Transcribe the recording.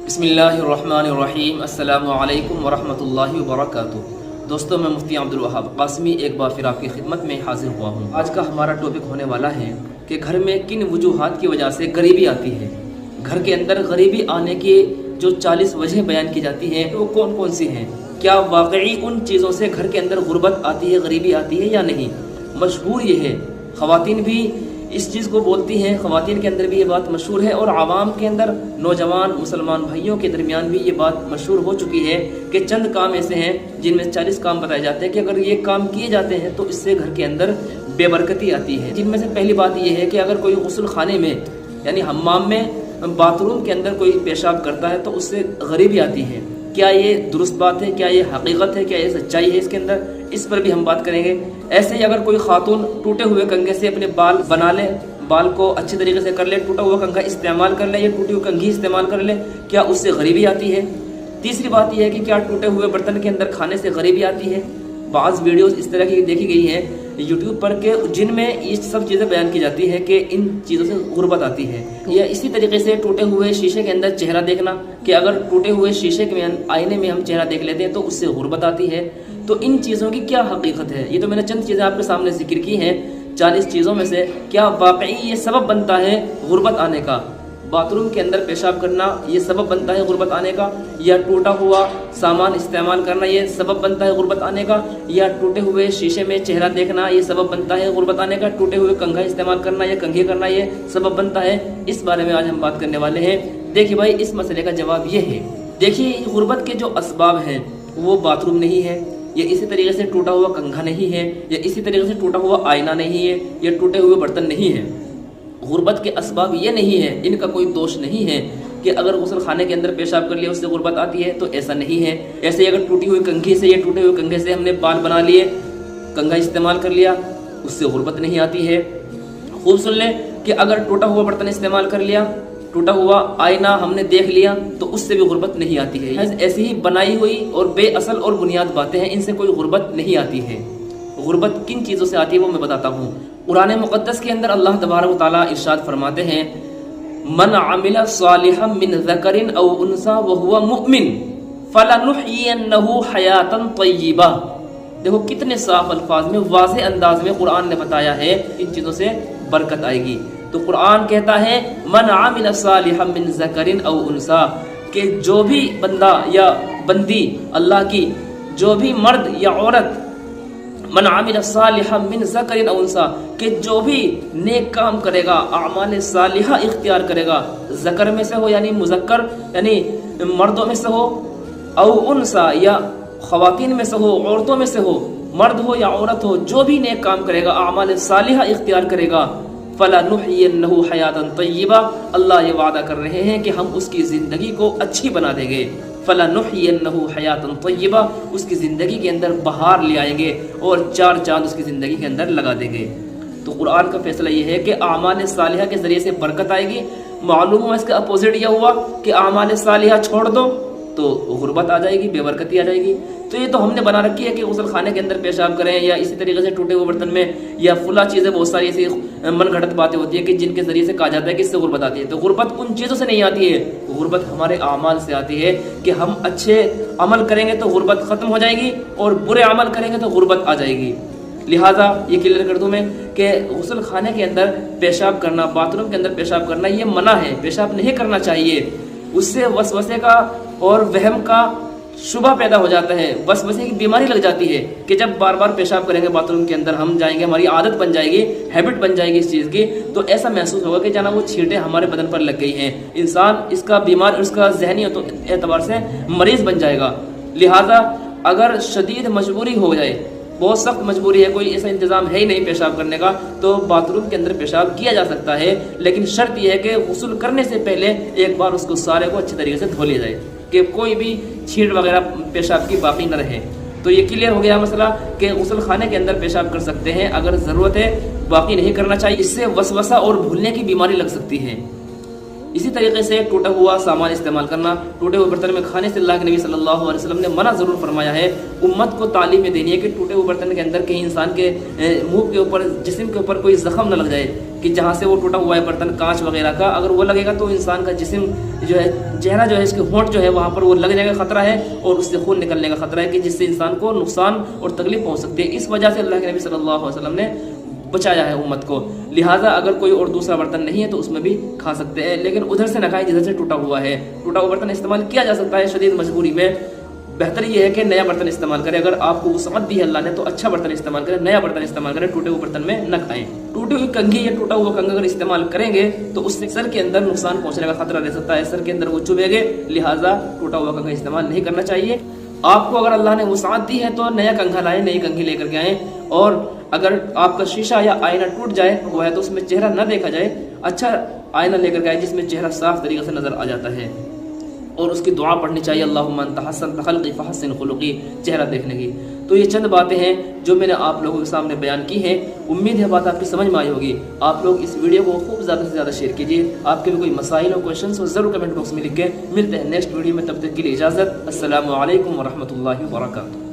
बिस्मिल्लाहिर्रहमानिर्रहीम। अस्सलामु अलैकुम वरहमतुल्लाहि वबरकातुहू। दोस्तों, मैं मुफ्ती अब्दुल वहाब कासमी एक बार फिर आपकी खिदमत में हाजिर हुआ हूँ। आज का हमारा टॉपिक होने वाला है कि घर में किन वजूहात की वजह से गरीबी आती है। घर के अंदर गरीबी आने की जो 40 वजह बयान की जाती हैं वो कौन कौन सी हैं। क्या वाकई उन चीज़ों से घर के अंदर गुर्बत आती है, गरीबी आती है या नहीं। मशहूर ये है, ख़वातीन भी इस चीज़ को बोलती हैं, ख़वातीन के अंदर भी ये बात मशहूर है और आवाम के अंदर, नौजवान मुसलमान भाइयों के दरमियान भी ये बात मशहूर हो चुकी है कि चंद काम ऐसे हैं जिनमें 40 काम बताए जाते हैं कि अगर ये काम किए जाते हैं तो इससे घर के अंदर बेबरकती आती है। जिनमें से पहली बात ये है कि अगर कोई गुस्ल खाने में यानी हम्माम में, बाथरूम के अंदर कोई पेशाब करता है तो उससे गरीबी आती है। क्या ये दुरुस्त बात है, क्या ये हकीकत है, क्या ये सच्चाई है इसके अंदर, इस पर भी हम बात करेंगे। ऐसे ही अगर कोई खातून टूटे हुए कंघे से अपने बाल बना ले, बाल को अच्छी तरीके से कर ले, टूटा हुआ कंघा इस्तेमाल कर ले या टूटी हुई कंघी इस्तेमाल कर ले, क्या उससे गरीबी आती है। तीसरी बात यह है कि क्या टूटे हुए बर्तन के अंदर खाने से गरीबी आती है। बाज़ वीडियोस इस तरह की देखी गई हैं यूट्यूब पर के जिनमें ये सब चीज़ें बयान की जाती है कि इन चीज़ों से गुर्बत आती है। या इसी तरीके से टूटे हुए शीशे के अंदर चेहरा देखना, कि अगर टूटे हुए शीशे के आईने में हम चेहरा देख लेते हैं तो उससे गुर्बत आती है। तो इन चीज़ों की क्या हकीकत है, ये तो मैंने चंद चीज़ें आपके सामने जिक्र की हैं 40 चीज़ों में से। क्या वाकई ये सबब बनता है गुर्बत आने का। बाथरूम के अंदर पेशाब करना ये सबब बनता है गुर्बत आने का, या टूटा हुआ सामान इस्तेमाल करना ये सबब बनता है गुर्बत आने का, या टूटे हुए शीशे में चेहरा देखना ये सबब बनता है गुर्बत आने का, टूटे हुए कंघा इस्तेमाल करना या कंघी करना ये सबब बनता है। इस बारे में आज हम बात करने वाले हैं। देखिए भाई, इस मसले का जवाब ये है। देखिए, गुर्बत के जो असबाब हैं वो बाथरूम नहीं है, या इसी तरीके से टूटा हुआ कंघा नहीं है, या इसी तरीके से टूटा हुआ आईना नहीं है, या टूटे हुए बर्तन नहीं है। गुर्बत के असबाब ये नहीं है, इनका कोई दोष नहीं है कि अगर गुस्ल खाने के अंदर पेशाब कर लिया उससे गुर्बत आती है, तो ऐसा नहीं है। ऐसे ही अगर टूटी हुई कंघी से या टूटे हुए कंघे से हमने बाल बना लिए, कंघा इस्तेमाल कर लिया, उससे गुर्बत नहीं आती है। खूब सुन लें कि अगर टूटा हुआ बर्तन इस्तेमाल कर लिया, टूटा हुआ आईना हमने देख लिया, तो उससे भी गुर्बत नहीं आती है। ऐसी ही बनाई हुई और बेअसल और बुनियाद बातें हैं, इनसे कोई गुर्बत नहीं आती है। गुर्बत किन चीज़ों से आती है वो मैं बताता हूँ। कुरान मुक़द्दस के अंदर अल्लाह तबारक व तआला इरशाद फरमाते हैं, मन अमिला सालिहम मिन ज़करिन औ उन्सा व हुवा मुमिन फलनुहयिन्नहु हयातन तय्यिबा। देखो कितने साफ अल्फाज में, वाज़ेह अंदाज में कुरान ने बताया है इन चीज़ों से बरकत आएगी। तो कुरान कहता है मन अमिला सालिहम मिन ज़करिन औ उन्सा, कि जो भी बंदा या बंदी अल्लाह की, जो भी मर्द या औरत, मन आमिल सालिहा मिन ज़करिन औ उन्सा, कि जो भी नेक काम करेगा, आमाल सालिहा इख्तियार करेगा, ज़कर में से हो यानी मुज़क्कर यानी मर्दों में से हो, औ उन्सा या ख़वातीन में से हो, औरतों में से हो, मर्द हो या औरत हो, जो भी नेक काम करेगा, आमाल सालिहा इख्तियार करेगा, फलनुहयिन्नहु हयातन तय्यिबा, अल्लाह ये वादा कर रहे हैं कि हम उसकी ज़िंदगी को अच्छी बना देंगे। फलनुहयिन्नहु हयातन तय्यिबा, उसकी ज़िंदगी के अंदर बहार ले आएंगे और 4 चांद उसकी ज़िंदगी के अंदर लगा देंगे। तो कुरान का फैसला ये है कि आमाल सालिहा के ज़रिए से बरकत आएगी। मालूम हुआ इसका अपोजिट यह हुआ कि आमाल सालिहा छोड़ दो तो गुर्बत आ जाएगी, बेबरकती आ जाएगी। तो ये तो हमने बना रखी है कि गुस्ल खाने के अंदर पेशाब करें, या इसी तरीके से टूटे हुए बर्तन में, या फुला चीज़ें, बहुत सारी ऐसी मन घड़त बातें होती है कि जिनके ज़रिए से कहा जाता है कि इससे गुर्बत आती है। तो गुर्बत उन चीज़ों से नहीं आती है, गुर्बत हमारे आमाल से आती है कि हम अच्छे अमल करेंगे तो गुर्बत ख़त्म हो जाएगी और बुरे अमल करेंगे तो गुर्बत आ जाएगी। लिहाजा ये क्लियर कर दूं मैं कि गुस्ल खाने के अंदर पेशाब करना, बाथरूम के अंदर पेशाब करना ये मना है, पेशाब नहीं करना चाहिए। उससे वसवसे का और वहम का शुबा पैदा हो जाता है, वसवसे की बीमारी लग जाती है कि जब बार बार पेशाब करेंगे बाथरूम के अंदर, हम जाएंगे, हमारी आदत बन जाएगी, हैबिट बन जाएगी इस चीज़ की, तो ऐसा महसूस होगा कि जाना वो छींटें हमारे बदन पर लग गई हैं। इंसान इसका बीमार, उसका जहनी एतबार से मरीज़ बन जाएगा। लिहाजा अगर शदीद मजबूरी हो जाए, बहुत सख्त मजबूरी है, कोई ऐसा इंतज़ाम है ही नहीं पेशाब करने का, तो बाथरूम के अंदर पेशाब किया जा सकता है। लेकिन शर्त यह है कि गुस्ल करने से पहले एक बार उसको सारे को अच्छी तरीके से धो लिया जाए कि कोई भी छींट वगैरह पेशाब की बाकी न रहे। तो ये क्लियर हो गया मसला कि गुस्ल खाने के अंदर पेशाब कर सकते हैं अगर ज़रूरत है, बाकी नहीं करना चाहिए। इससे वसवसा और भूलने की बीमारी लग सकती है। इसी तरीके से टूटा हुआ सामान इस्तेमाल करना, टूटे हुए बर्तन में खाने से अल्लाह के नबी सल्लल्लाहु अलैहि वसल्लम ने मना ज़रूर फरमाया है। उम्मत को तालीम देनी है कि टूटे हुए बर्तन के अंदर कहीं इंसान के मुंह के ऊपर, जिस्म के ऊपर कोई जख्म न लग जाए, कि जहाँ से वो टूटा हुआ है बर्तन कांच वगैरह का, अगर वो लगेगा तो इंसान का जिस्म जो है, चेहरा जो है, इसके होंठ जो है वहाँ पर वो लग जाएगा, खतरा है, और उससे खून निकलने का खतरा है कि जिससे इंसान को नुकसान और तकलीफ पहुँच सकती है। इस वजह से अल्लाह के नबी सल्लल्लाहु अलैहि वसल्लम ने बचाया है उम्मत को। लिहाजा अगर कोई और दूसरा बर्तन नहीं है तो उसमें भी खा सकते हैं, लेकिन उधर से न खाएं जिधर से टूटा हुआ है। टूटा हुआ बर्तन इस्तेमाल किया जा सकता है शदीद मजबूरी में, बेहतर ये है कि नया बर्तन इस्तेमाल करें। अगर आपको वसअत दी है अल्लाह ने तो अच्छा बर्तन इस्तेमाल करें, नया बर्तन इस्तेमाल करें, टूटे हुए बर्तन में न खाएं। टूटी हुई कंघी या टूटा हुआ कंघा अगर इस्तेमाल करेंगे तो उससे सर के अंदर नुकसान पहुंचने का खतरा रह सकता है, सर के अंदर वो चुभेंगे, लिहाजा टूटा हुआ कंघा इस्तेमाल नहीं करना चाहिए। आपको अगर अल्लाह ने वसअत दी है तो नया कंघा लाएं, नई कंघी लेकर के आएँ। और अगर आपका शीशा या आईना टूट जाए हुआ है तो उसमें चेहरा न देखा जाए, अच्छा आईना लेकर के आए जिसमें चेहरा साफ तरीके से नजर आ जाता है, और उसकी दुआ पढ़नी चाहिए, अल्लाहुम्मा अंत हसन खल्क़ी फहस्सिन खुलुक़ी, चेहरा देखने की। तो ये चंद बातें हैं जो मैंने आप लोगों के सामने बयान की हैं। उम्मीद है बात आपकी समझ में आई होगी। आप लोग इस वीडियो को खूब ज़्यादा से ज़्यादा शेयर कीजिए। आपके भी कोई मसाइल और क्वेश्चन हो ज़रूर कमेंट बॉक्स में लिखें। मिलते हैं नेक्स्ट वीडियो में, तब तक के लिए इजाज़त। अस्सलामु अलैकुम वरहमतुल्लाहि वबरकातुहू।